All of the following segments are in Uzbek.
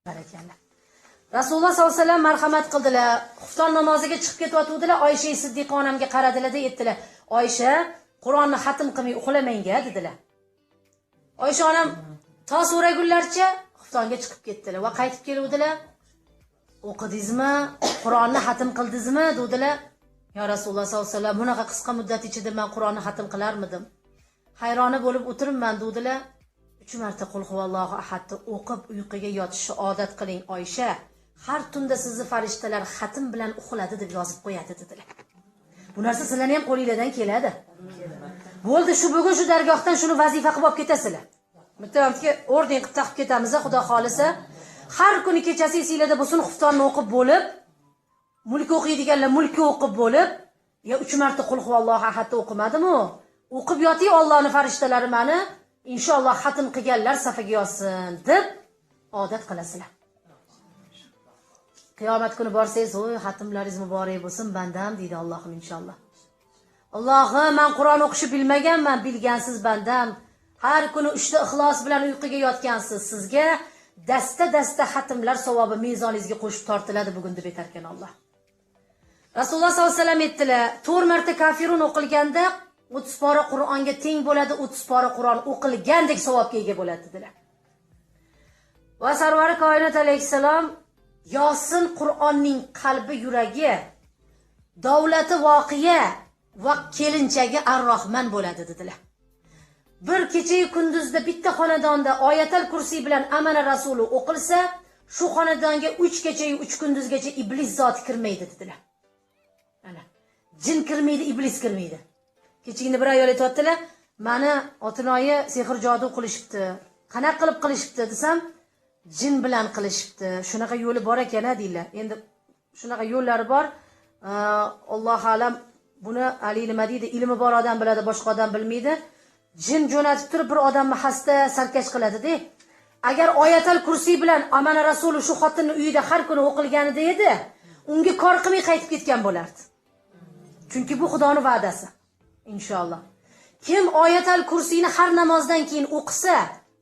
Barakallah. Rasululloh sollallohu alayhi vasallam marhamat qildilar. Xufton namoziga chiqib ketayotgandilar. Oysha Siddiqa onamga qaradilar-da, aytdilar: "Oysha, Qur'onni xatm qilmay uxlamangga" dedilar. Oysha onam to so'ragunlarcha xuftonga chiqib ketdilar va qaytib keluvdilar. "O'qidingizmi? Qur'onni xatm qildingizmi?" dedilar. "Ya Rasululloh sollallohu alayhi vasallam, bunaqa qisqa muddat ichida men Qur'onni xatm qilarmidim? Hayrona bo'lib o'tiribman" dedilar. 3 marta Qul huvallohu ahadni o'qib uyquga yotishni odat qiling Oysha. Har tunda sizni farishtalar xatm bilan uxladi deb yozib qo'yadi dedilar. Bu narsa sizlarning ham qo'lingizdan keladi. Bo'ldi, shu bugun shu dargohdan shuni vazifa qilib olib ketasizlar. Bittaga orden qilib taqib ketamiz, Xudo xolisa. Har kuni kechasi esinglarda bo'lsin, xuftonni o'qib bo'lib, mulk o'qiydiganlar mulk o'qib bo'lib, ya 3 marta Qul huvallohu ahadni o'qimadimi? O'qib yoting, Allohning farishtalari meni inshaalloh xatm qilganlar safiga yozsin deb odat qilasizlar. Qiyomat kuni borsangiz, "Voy, xatmlaringiz muborak bo'lsin bandam" deydi Allohim inshaalloh. Allohim, men Qur'on o'qishni bilmaganman, bilgansiz bandam. Har kuni 3 ta ixlos bilan uyquga yotgansiz. Sizga dasta xatmlar savobi mezoningizga qo'shib tortiladi bugun deb aytarkan Alloh. Rasululloh sollallohu alayhi vasallam aytdilar, 4 marta kafirun o'qilganda 30 pora Qur'onga teng bo'ladi, 30 pora Qur'on o'qilgandek savobga ega bo'ladi dedilar. Va Sarvari koinot alayhisalom Yosin Qur'onning qalbi, yuragi, davlati voqiya va kelinchagi Ar-Rahman bo'ladi dedilar. Bir kecha-yu kunduzda bitta xonadonda Oyatul Kursi bilan Amana Rasuli o'qilsa, shu xonadonga 3 kecha-yu 3 kunduzgacha iblis zoti kirmaydi dedilar. Ana, jin kirmaydi, iblis kirmaydi. Kechagina bir ayol aytibdilar, "Meni otinoyi sehr jodu qilishibdi. Qanaqa qilib qilishibdi?" desam, "Jin bilan qilishibdi. Shunaqa yo'li bor ekan" deydilar. Endi shunaqa yo'llari bor. Alloh alam, buni ali nima deydi, ilmi bor odam biladi, boshqa odam bilmaydi. Jin jo'natib turib bir odamni xasta sarkash qiladi-da. Agar Oyatul Kursi bilan Amana Rasuli shu xotinning uyida har kuni o'qilganida edi, unga kor qilmay qaytib ketgan bo'lardi. Chunki bu Xudoning va'dasi. Inshaalloh. Kim Oyatul Kursini har namozdan keyin o'qisa,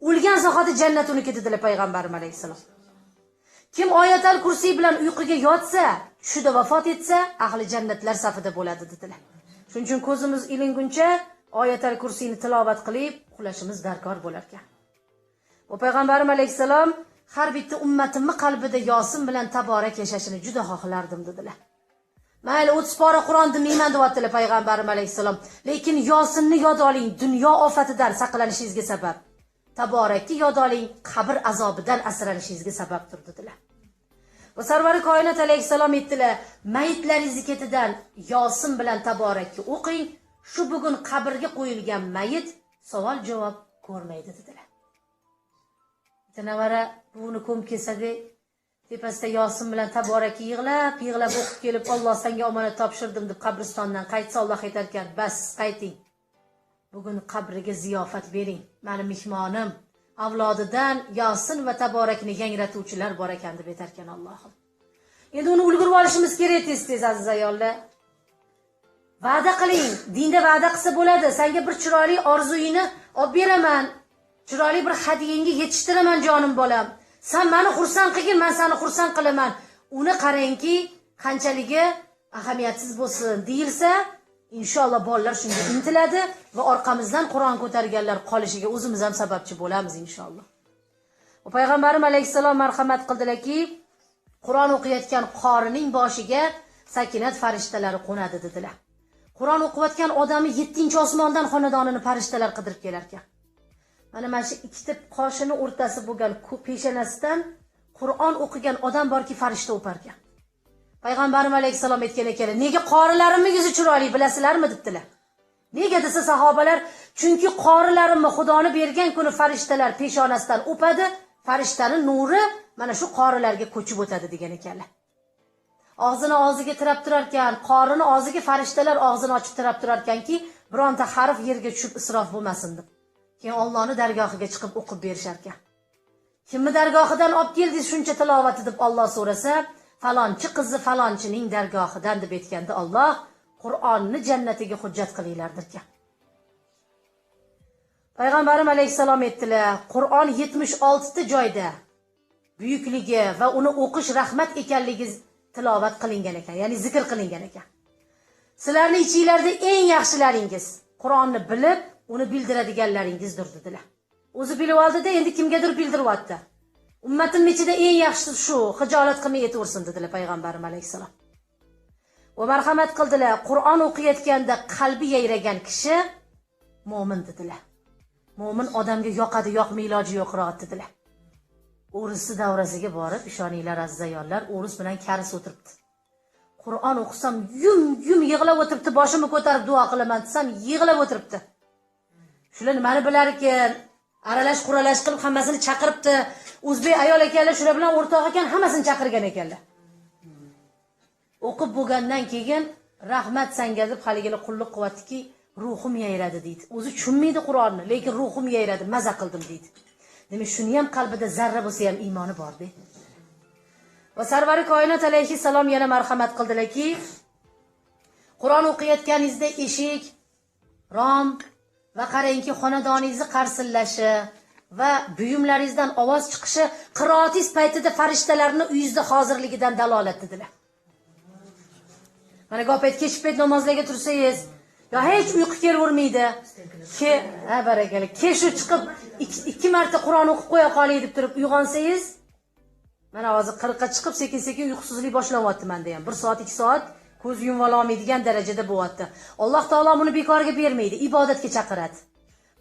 o'lgan zahoti jannat uniki dedilar payg'ambarimiz alayhisalom. Kim Oyatul Kursi bilan uyquga yotsa, tushida vafot etsa, ahli jannatlar safida bo'ladi dedilar. Shuning uchun ko'zimiz ilinguncha Oyatul Kursini tilovat qilib, uxlashimiz darkor bo'lar ekan. Va payg'ambarimiz alayhisalom har bitta ummatimning qalbida Yosin bilan taborak yashashini juda xohlardim dedilar. Mayli 30 pora Qur'on demayman deyaptilar payg'ambarimiz alayhisalom, lekin Yosinni yod oling, dunyo ofatidan saqlanishingizga sabab. Taborakni yod oling, qabr azobidan asranishingizga sababdir dedilar. Va Sarvari koinot alayhisalom aytdilar, mayitlaringiz ketidan Yosin bilan taborakni o'qing, shu bugun qabrga qo'yilgan mayit savol-javob ko'rmaydi dedilar. Tanavara buni ko'm kesaga tepasida Yosin bilan taborakni yig'lab o'qib kelib, "Alloh senga omonat topshirdim" deb qabristondan qaytsa, Alloh aytar ekan, "Bas, qayting. Bugun qabriga ziyofat bering. Meni mehmonim, avlodidan Yosin va taborakni yangratuvchilar bor ekan" deb aytar ekan Allohim. Endi uni ulgurib olishimiz kerak tez aziz ayollar. Va'da qiling, dinda va'da qilsa bo'ladi. Senga bir chiroyli orzuyingni olib beraman. Chiroyli bir hadiyangga yetishtiraman jonim bolam. Sen meni xursand qilgin, men seni xursand qilaman. Uni qarangki, qanchaligi ahamiyatsiz bo'lsin deyilsa, inshaalloh bolalar shunga intiladi va orqamizdan Qur'on ko'targanlar qolishiga o'zimiz ham sababchi bo'lamiz inshaalloh. Va payg'ambarimiz alayhisalom marhamat qildilarki, Qur'on o'qiyotgan qorining boshiga sakinat farishtalari qo'nadi dedilar. Qur'on o'qiyotgan odamni 7-osmondan xonadonini farishtalar qidirib kelar ekan. Mana shu ikkita qoshini o'rtasi bo'lgan peshonasidan Qur'on o'qigan odam borki, farishta o'par ekan. Payg'ambarimiz alayhisalom aytgan ekanlar, "Nega qorilarimning yuzi chiroyli bilasizlarmi?" debdilar. Nega desa sahobalar, "Chunki qorilarimni Xudoni bergan kuni farishtalar peshonasidan o'padi, farishtaning nuri mana shu qorilarga ko'chib o'tadi" degan ekanlar. Og'zini og'ziga tirab turar ekan, qorini og'ziga farishtalar og'zini ochib tirab turar ekanki, bironta harf yerga tushib isrof bo'lmasin deb. Keyin Allohning dargohiga chiqib o'qib berishar ekan. Kimni dargohidan olib keldingiz shuncha tilovati deb Alloh so'rasa, falonchi qizni falonchining dargohidan deb aytganda Alloh Qur'onni jannatiga hujjat qilinglardir ekan. Payg'ambarimiz alayhisalom aytdilar, Qur'on 76 ta joyda buyukligi va uni o'qish rahmat ekanligi tilovat qilingan ekan, ya'ni zikr qilingan ekan. Sizlarni ichingizda eng yaxshilaringiz Qur'onni bilib, uni bildiradiganlaringizdir dedilar. O'zi bilib oldida, endi kimgadir bildiryapti. Ummatim ichida eng yaxshisi shu, xijolat qilmay yetaversin dedilar payg'ambarim alayhisalom. Va marhamat qildilar, Qur'on o'qiyotganda qalbi yayragan kishi mo'min dedilar. Mo'min odamga yoqadi, yoqmay iloji yo'qroq dedilar. O'risi davrasiga borib, ishoninglar aziz ayollar, o'ris bilan karis o'tiribdi. Qur'on o'qisam yum yig'lab o'tiribdi, boshimni ko'tarib duo qilaman desam, yig'lab o'tiribdi. Shular nimani bilar ekan? Aralash quralash qilib hammasini chaqiribdi. O'zbek ayol ekanlar, shular bilan o'rtoq ekan, hammasini chaqirgan ekanlar. O'qib bo'lgandan keyin rahmat senga deb haligilar qulluq qilyaptiki, ruhim yayradi deydi. O'zi tushunmaydi Qur'onni, lekin ruhim yayradi, maza qildim deydi. Demak, shuni ham qalbida zarra bo'lsa ham iymoni bor-da. Va Sarvari koinot alayhissalom yana marhamat qildilarki, Qur'on o'qiyotganingizda eshik, rom va qarangki xonadoningizning qarsillashi va buyumlaringizdan ovoz chiqishi qiroatingiz paytida farishtalarning uyingizda hozirligidan dalolat dedilar. Mana g'opet kechib payt namozlarga tursangiz, yo hech uyqu kelavermaydi. Barakalla. Keshu chiqib 2 marta Qur'on o'qib qo'ya qoling deb turib uyg'onsangiz, mana hozir 40 ga chiqib sekin-sekin uyqusizlik boshlanyapti menda ham. 1 soat, 2 soat ko'z yumib olmaydigan darajada bo'lyapti. Alloh taolo buni bekorga bermaydi, ibodatga chaqiradi.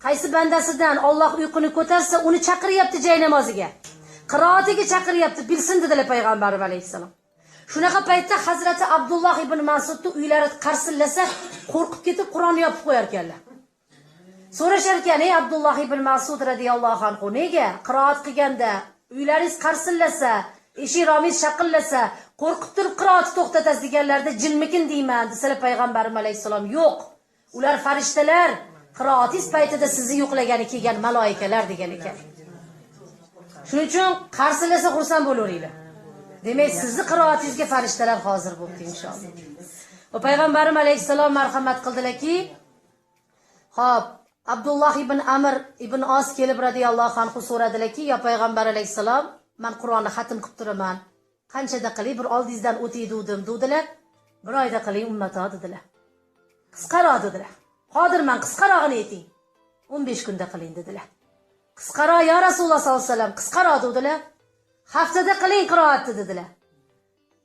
Qaysi bandasidan Alloh uyquni ko'tarsa, uni chaqiryapti joy namoziga. Qiroatiga chaqiryapti, bilsin dedilar payg'ambarimiz alayhisalom. Shunaqa paytda Hazrati Abdulloh ibn Mas'udni uylari qarsillasa, qo'rqib ketib Qur'onni yopib qo'yar ekanlar. So'rashar ekan, "Ey Abdulloh ibn Mas'ud radhiyallohu anhu, nega qiroat qilganda uylaringiz qarsillasa, eshiromingiz shaqillasa, qo'rqib turib qiroatni to'xtatasiz deganlarda jinmikin deyman?" desalar payg'ambarim alayhisalom, "Yo'q, ular farishtalar, qiroatingiz paytida sizni yo'qlagani kelgan maloikalar" degan ekan. Shuning uchun qarsillasa xursand bo'laveringlar. Demak, sizni qiroatingizga farishtalar hozir bo'ldi inshaalloh. Va payg'ambarim alayhisalom marhamat qildilarki, "Xo'p, Abdulloh ibn Amr ibn Os kelib radhiyallohu anhu so'radilarki, "Ya payg'ambar alayhisalom, men Qur'onni xatm qilib turaman. Qanchada qiling bir oldingizdan o'tay dedim" dedilar. "Bir oyda qiling ummato" dedilar. "Qisqaroq" dedilar. "Qodirman, qisqarog'ini ayting." 15 kunda qiling dedilar. "Qisqaroq ya Rasululloh sollallohu alayhi vasallam, qisqaroq" dedilar. "Haftada qiling qiroatni" dedilar.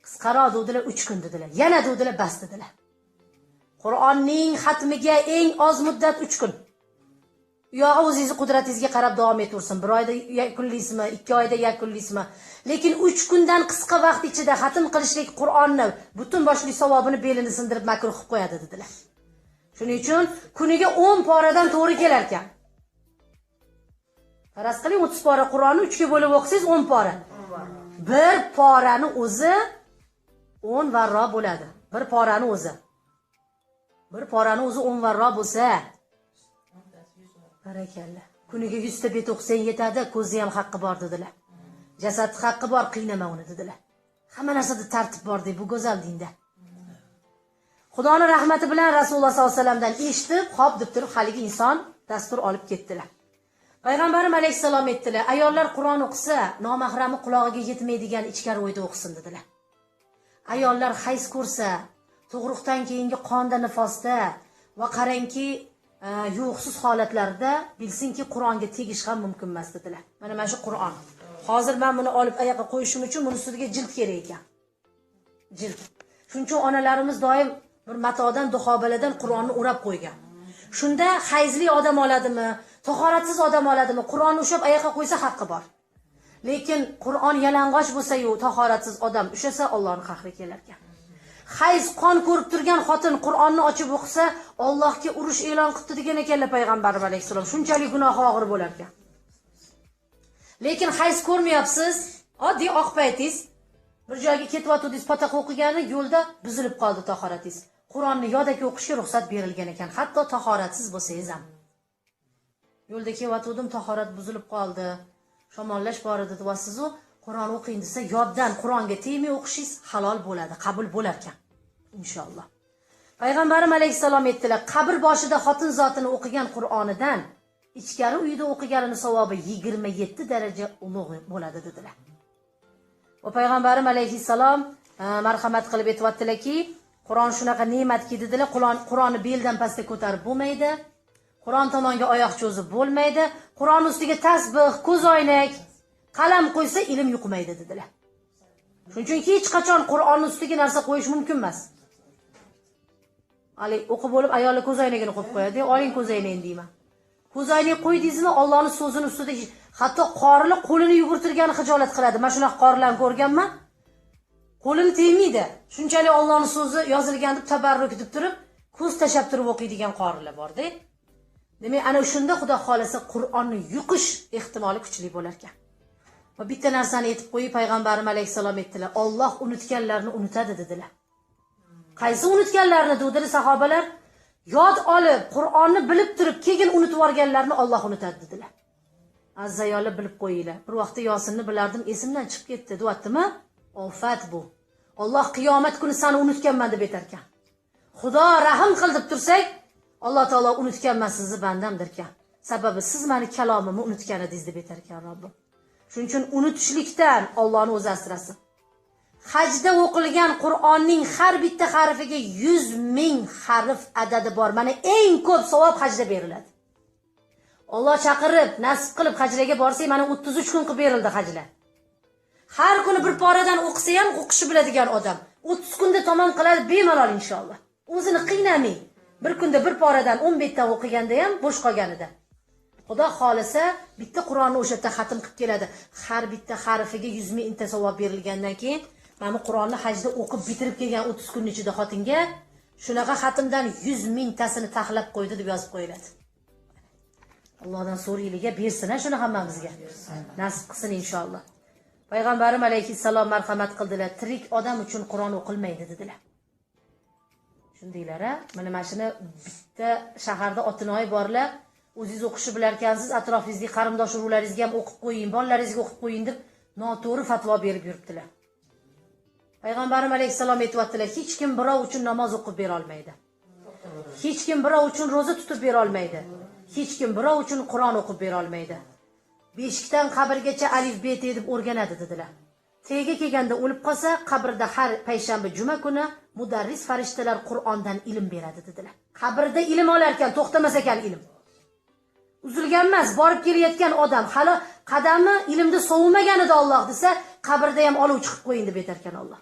"Qisqaroq" dedilar, 3 kun dedilar. Yana dedilar, bas dedilar. Qur'onning xatmiga eng oz muddat 3 kun. Yo'q, o'zingizning qudratingizga qarab davom etaversin. 1 oyda yakunlaysizmi, 2 oyda yakunlaysizmi? Lekin 3 kundan qisqa vaqt ichida xatm qilishlik Qur'onni butun boshli savobini belini sindirib makruh qilib qo'yadi dedilar. Shuning uchun kuniga 10 poradan to'g'ri kelar ekan. Faraz qiling, 30 pora Qur'onni 3 ga bo'lib o'qisangiz 10 pora. Bir porani o'zi 10 varro bo'ladi. Bir porani o'zi 10 varro bo'lsa, barakalla. Kuniga 100 ta bet o'qisang yetadi, ko'zi ham haqqi bor dedilar. Jasadning haqqi bor, qiynama uni dedilar. Hamma narsada tartib bor deb bu go'zal dinda. Xudoning rahmati bilan Rasululloh sollallohu alayhi vasallamdan eshitib, xo'p deb turib haligi inson dastur olib ketdilar. Payg'ambarim alayhisalom aytdilar, ayollar Qur'on o'qisa, nomahrami qulog'iga yetmaydigan ichkari o'yda o'qisin dedilar. Ayollar hayz ko'rsa, tug'ruqdan keyingi qonda, nifosda va qarangki, yo'qsiz holatlarda bilsinki Qur'onga tegish ham mumkin emas dedilar. Mana shu Qur'on. Hozir men buni olib oyoqqa qo'yishim uchun buni ustiga jild kerak ekan. Jild. Shuning uchun onalarimiz doim bir matodan, duxobaladan Qur'onni o'rab qo'ygan. Shunda hayzli odam oladimi, tahoratsiz odam oladimi, Qur'onni ushab oyoqqa qo'ysa haqqi bor. Lekin Qur'on yalang'och bo'lsa-yu, tahoratsiz odam ushasa Allohning qahri kelar ekan. Hayz qon ko'rib turgan xotin Qur'onni ochib o'qisa, Allohga urush e'lon qildi degan ekanlar payg'ambarimiz alayhisalom. Shunchalik gunohi og'ir bo'lar ekan. Lekin hayz ko'rmayapsiz, oddiy oq paytingiz bir joyga ketyaptidingiz, pataqa o'qigani yo'lda buzilib qoldi tahoratingiz. Qur'onni yodaki o'qishga ruxsat berilgan ekan, hatto tahoratsiz bo'lsangiz ham. Yo'lda ketyaptim, tahorat buzilib qoldi. Shamollash bor edi deyapsiz-ku, Qur'on o'qing desa, yoddan Qur'onga tegmay o'qishingiz halol bo'ladi, qabul bo'lar ekan. Inshaalloh. Payg'ambarim alayhisalom aytdilar, qabr boshida xotin zotini o'qigan Qur'onidan ichkari uyda o'qiganining savobi 27 daraja ulug' bo'ladi dedilar. va payg'ambarim alayhissalom marhamat qilib aytibdilarki, Qur'on shunaqa ne'matki dedilar, Qur'onni beldan pastga ko'tarib bo'lmaydi. Qur'on tomonga oyoq cho'zib bo'lmaydi. Qur'on ustiga tasbih, ko'zoynak, qalam qo'ysa ilm yuqmaydi dedilar. Shuning uchun hech qachon Qur'on ustiga narsa qo'yish mumkin emas. Ali o'qib bo'lib ayollar ko'zoynagini qo'yib qo'yadi. Oling ko'zoynagini deyman. Ko'zoynak qo'ydingizmi, Allohning so'zini ustida hatto qorilar qo'lini yugurtirgani xijolat qiladi. Men shunaqa qorilarni ko'rganman. Qo'lini tegmaydi. Shunchalik Allohning so'zi yozilgan deb tabarruk deb turib, ko'z tashab turib o'qiydigan qorilar bor-da. Demak, ana shunda Xudo xolasa Qur'onni yuqish ehtimoli kuchli bo'lar ekan. Va bitta narsani aytib qo'yib, payg'ambarim alayhisalom aytdilar, Alloh unutganlarni unutadi dedilar. Qaysi unutganlarni dedilar sahobalar? Yod olib, Qur'onni bilib turib, keyin unutib yorganlarni Alloh unutadi dedilar. Azzayollar bilib qo'yinglar. Bir vaqtda Yosinni bilardim, esimdan chiqib ketdi, deyaptimi? Ofat bu. Alloh qiyomat kuni seni unutganman deb aytar ekan. Xudo rahim qil deb tursak, Alloh taolo unutganman sizni bandamdirkan. Sababi siz meni kalomimni unutgan edingiz deb aytar ekan Robbim. Shuning uchun unutishlikdan Allohni o'zi asrasin. Hajda o'qilgan Qur'onning har bitta harfiga 100,000 harf adadi bor. Mana eng ko'p savob hajda beriladi. Alloh chaqirib, nasib qilib hajlarga borsak, mana 33 kun qilib berildi hajlar. Har kuni bir poradan o'qisa ham o'qishi biladigan odam 30 kunda tamom qiladi bemalol inshaalloh. O'zini qiynamay, bir kunda bir poradan 15 ta o'qiganda ham bo'sh qolganida. Xudo xolisa bitta Qur'onni o'sha yerda xatm qilib keladi. Har bitta harfiga 100,000 ta savob berilgandan keyin mana Qur'onni hajda o'qib bitirib kelgan 30 kun ichida xotinga shunaqa xatmdan 100,000 tasini taxlab qo'ydi deb yozib qo'yiladi. Allohdan so'rayliga bersin shuni hammamizga. Nasib qilsin inshaalloh. Payg'ambarim alayhissalom marhamat qildilar. Tirik odam uchun Qur'on o'qilmaydi dedilar. Shundaylar-a, mana shuni bitta shaharda otinoyi borlar. O'zingiz o'qishi bilarkansiz, atrofingizdagi qarindosh urug'laringizga ham o'qib qo'ying, bolalaringizga o'qib qo'ying deb noto'g'ri fatvo berib yuribdilar. Payg'ambarim alayhissalom aytibdilar, hech kim birov uchun namoz o'qib bera olmaydi. Hech kim birov uchun roza tutib bera olmaydi. Hech kim birov uchun Qur'on o'qib bera olmaydi. Beshikdan qabrgacha alif bet deb o'rganadi dedilar. Tega kelganda o'lib qolsa, qabrda har payshanba juma kuni mudarris farishtalar Qur'ondan ilm beradi dedilar. Qabrda ilm olar ekan, to'xtamas ekan ilm. Uzilgan emas, borib kelayotgan odam hali qadami ilmda sovumagan edi Alloh desa, qabrda ham olov chiqib qo'ying deb aytar ekan Alloh.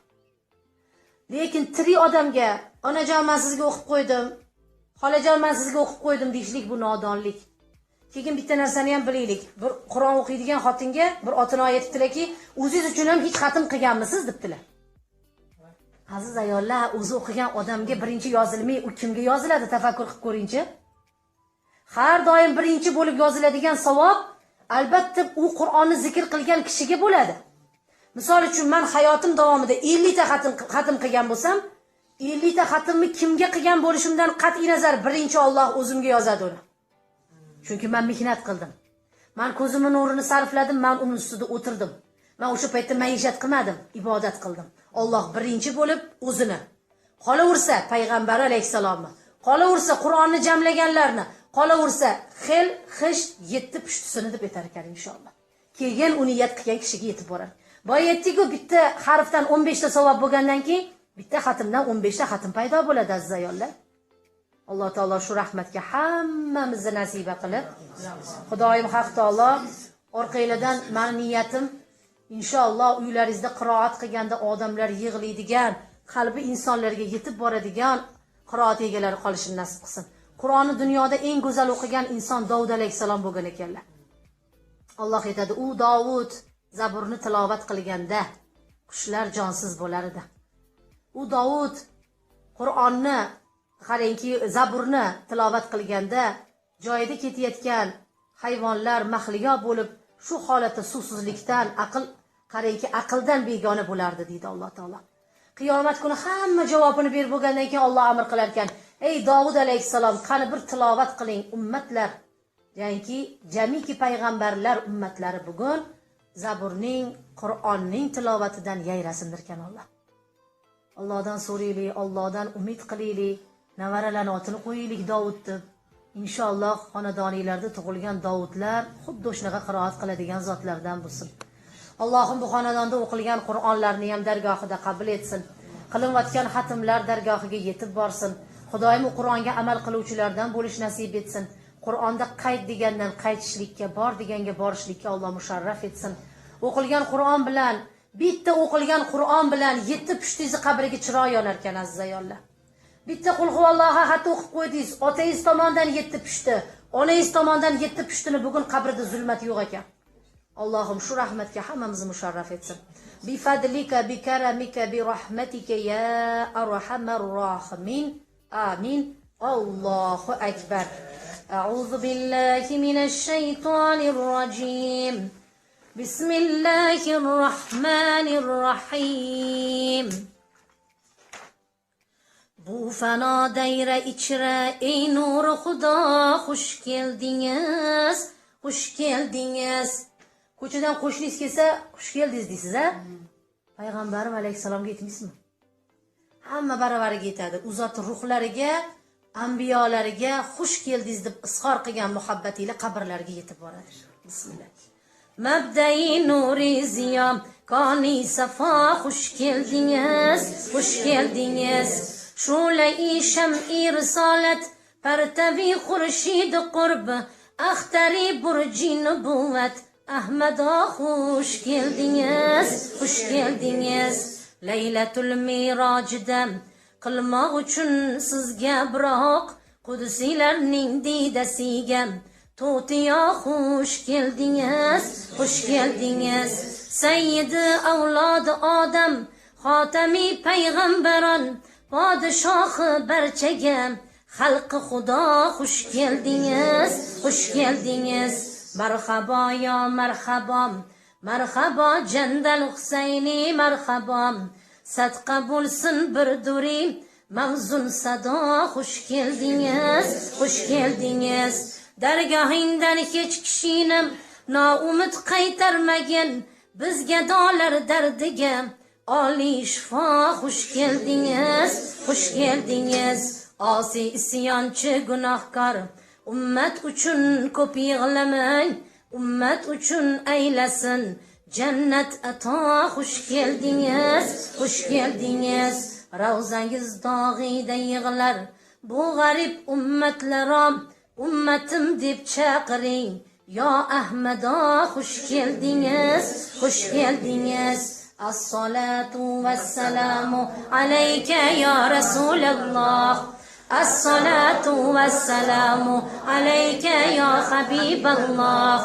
Lekin tirik odamga, onajon men sizga o'qib qo'ydim, xolajon men sizga o'qib qo'ydim deyishlik bu nodonlik. Keyin bitta narsani ham bilaylik. Bir Qur'on o'qiydigan xotinga bir otinoy aytibdilarki, o'zingiz uchun ham hech xatm qilganmisiz debdilar. Aziz ayollar, o'zi o'qigan odamga birinchi yozilmay, u kimga yoziladi? Tafakkur qilib ko'ringchi. Har doim birinchi bo'lib yoziladigan savob albatta u Qur'onni zikr qilgan kishiga bo'ladi. Misol uchun men hayotim davomida 50 ta xatm qilgan bo'lsam, 50 ta xatmni kimga qilgan bo'lishimdan qat'iy nazar birinchi Alloh o'zimga yozadi uni. Chunki men mehnat qildim. Men ko'zimning nurini sarfladim, men uning ustida o'tirdim. Men o'sha paytda maishat qilmadim, ibodat qildim. Alloh birinchi bo'lib o'zini, qolaversa payg'ambar alayhisalomni, qolaversa Qur'onni jamlaganlarni, qolaversa xil xish yetti pushtisini deb aytar ekan inshaalloh. Keyin uni niyat qilgan kishiga yetib borar. Boya aytdik-ku, bitta harfdan 15 ta savob bo'lgandan keyin bitta xatmdan 15 ta xatm paydo bo'ladi aziz ayollar. Alloh taolo shu rahmatga hammamizni nasiba qilib, Xudoyim haq taolo orqanglardan meni niyatim inshaalloh uylaringizda qiroat qilganda odamlar yig'laydigan, qalbi insonlarga yetib boradigan qiroat egalari qolishini nasib qilsin. Qur'onni dunyoda eng go'zal o'qigan inson Davud alayhisalom bo'lgan ekanlar. Alloh aytadi, u Davud Zaburni tilovat qilganda qushlar jonsiz bo'lar edi. U Davud Qur'onni qarangki, Zaburni tilovat qilganda joyida ketayotgan hayvonlar mahliyo bo'lib, shu holatda suvsizlikdan qarangki, aqldan begona bo'lardi deydi Alloh taolo. Qiyomat kuni hamma javobini berib bo'lgandan keyin Alloh amr qilar ekan, ey Davud alayhisalom, qani bir tilovat qiling ummatlar. Ya'niki jamiki payg'ambarlar ummatlari bugun Zaburning, Qur'onning tilovatidan yayrasindirkan Alloh. Allohdan so'raylik, Allohdan umid qilaylik, navaralarni otini qo'yaylik Davud deb. Inshaalloh xonadoninglarda tug'ilgan Davudlar xuddi shunaqa qiroat qiladigan zotlardan bo'lsin. Allohim bu xonadonda o'qilgan Qur'onlarni ham dargohida qabul etsin. Qilinayotgan xatmlar dargohiga yetib borsin. Xudoyim Qur'onga amal qiluvchilardan bo'lish nasib etsin. Qur'onda qayt degandan qaytishlikka, bor deganga borishlikka Alloh musharraf etsin. O'qilgan Qur'on bilan, bitta o'qilgan Qur'on bilan 7 pushtingiz qabriga chiroq yonar ekan aziz ayollar. Bitta qul huvallohu ahad o'qib qo'ydingiz, otangiz tomonidan 7 pushti, onangiz tomonidan 7 pushtini bugun qabrida zulmat yo'q ekan. Allohim shu rahmatga hammamizni musharraf etsin. Bi fadlika bi karamika bi rahmatika ya arhamar rohimin. Amin. Allohu akbar. A'udhu billahi minash shaytonir rojim. Bismillahir rohmanir rohim. Bu fano dayra ichra ey nur Xudo xush keldingiz, xush keldingiz. Ko'chadan qo'shningiz kelsa, xush keldingiz deysiz, a? Payg'ambarim alayhisalomga aytmaysizmi? Hamma baravariga aytadi. U zot ruhlariga, anbiyolariga xush keldingiz deb izhor qilgan muhabbatinglar qabrlariga yetib boradi. Bismillah. Mabdai nuri ziyom, koni safo xush keldingiz, xush keldingiz. Shulai sham'i risolat, partavi xurshid qurb, axtari burji nubuvat. Ahmado xush keldingiz, xush keldingiz. Laylatul mirojda qilmoq uchun sizga biroq qudusiylarning didasiga to'tiyo xush keldingiz, xush keldingiz. Sayyidi avlodi odam, xotami payg'ambaron, podshohi barchaga xalqi Xudo xush keldingiz, xush keldingiz. Marhaba ya marhaba, marhaba Jandal Husayni marhaba. Sadqa bo'lsin bir duri, mavzun sado xush keldingiz, xush keldingiz. Dargohingdan hech kishini noumid qaytarmagan, bizga dolar dardiga oliy shifo xush keldingiz, xush keldingiz. Osi isyonchi gunohkor ummat uchun ko'p yig'lamang, ummat uchun aylasin jannat ato xush keldingiz, xush keldingiz. Ravzangiz dog'ida yig'lar bu g'arib ummatlarom, ummatim deb chaqiring yo Ahmado xush keldingiz, xush keldingiz. As-salatu was-salamu alayka ya Rasulullah. As-salatu was-salamu alayka ya Habiballah.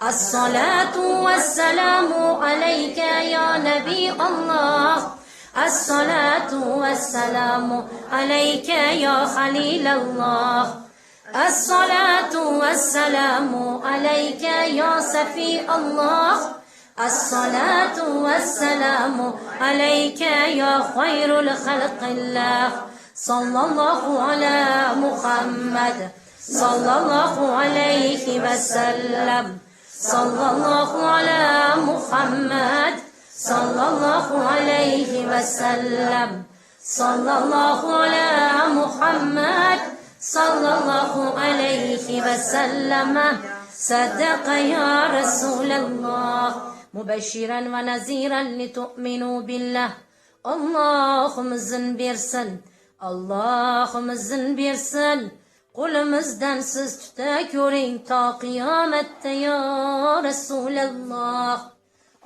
As-salatu was-salamu alayka ya Nabi Allah. As-salatu was-salamu alayka ya Khalilallah. As-salatu was-salamu alayka ya Safi Allah. As-salatu was-salamu alayka ya khayrul khalqillah. Sallallahu ala Muhammad, sallallahu alayhi wa sallam. Sallallahu ala Muhammad, sallallahu alayhi wa sallam. Sallallahu ala Muhammad, sallallahu alayhi wa sallam. Sadaqa ya Rasulullah. Mubashiran va naziran litu'minu billah. Allohim izin bersin, Allohim izin bersin. Qo'limizdan siz tuta ko'ring to qiyomatda ya Rasululloh.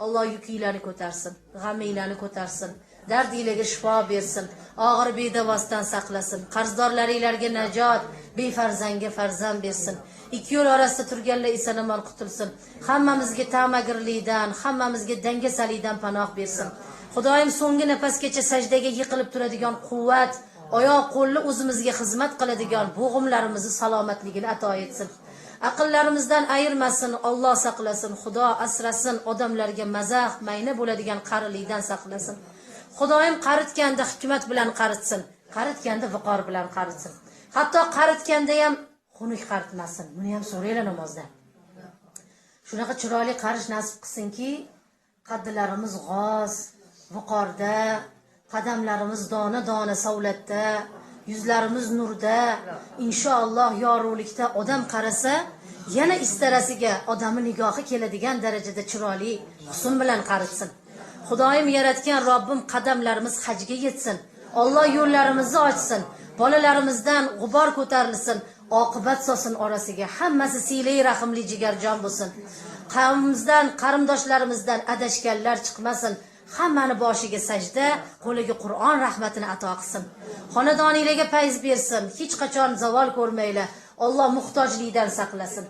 Alloh yukinglarni ko'tarsin, g'aminglarni ko'tarsin, dardinglarga shifo bersin, og'ir bedavosdan saqlasin, qarzdorlaringlarga najot, befarzanga farzand bersin. Ikki yo'l orasida turganlar eson-omon qutulsin. Hammamizga ta'magirlikdan, hammamizga dangasalikdan panoh bersin. Xudoyim so'nggi nafasgacha sajdaga yiqilib turadigan quvvat, oyoq qo'lni o'zimizga xizmat qiladigan bo'g'imlarimizni salomatligini ato etsin. Aqllarimizdan ayirmasin, Alloh saqlasin, Xudo asrasin, odamlarga mazah, mayna bo'ladigan qarilikdan saqlasin. Xudoyim qaritganda hikmat bilan qaritsin, qaritganda viqor bilan qaritsin. Hatto qaritganda ham xunuk qaritmasin. Buni ham so'raylar namozda. Shunaqa chiroyli qarish nasib qilsinki, qaddlarimiz g'oz, viqorda, qadamlarimiz dona-dona savlatda, yuzlarimiz nurda, inshaalloh yorug'likda odam qarasa, yana istarasiga odamni nigohi keladigan darajada chiroyli husn bilan qaritsin. Xudoyim yaratgan Robbim qadamlarimiz hajga yetsin. Alloh yo'llarimizni ochsin. Bolalarimizdan g'ubor ko'tarilsin. Oqibat so'sin orasiga. Hammasi siylay rahimli jigarjon bo'lsin. Qavmimizdan, qarindoshlarimizdan adashganlar chiqmasin. Hammani boshiga sajda, qo'liga Qur'on rahmatini ato qilsin. Xonadoningizga fayz bersin. Hech qachon zavol ko'rmaylar. Alloh muhtojlikdan saqlasin.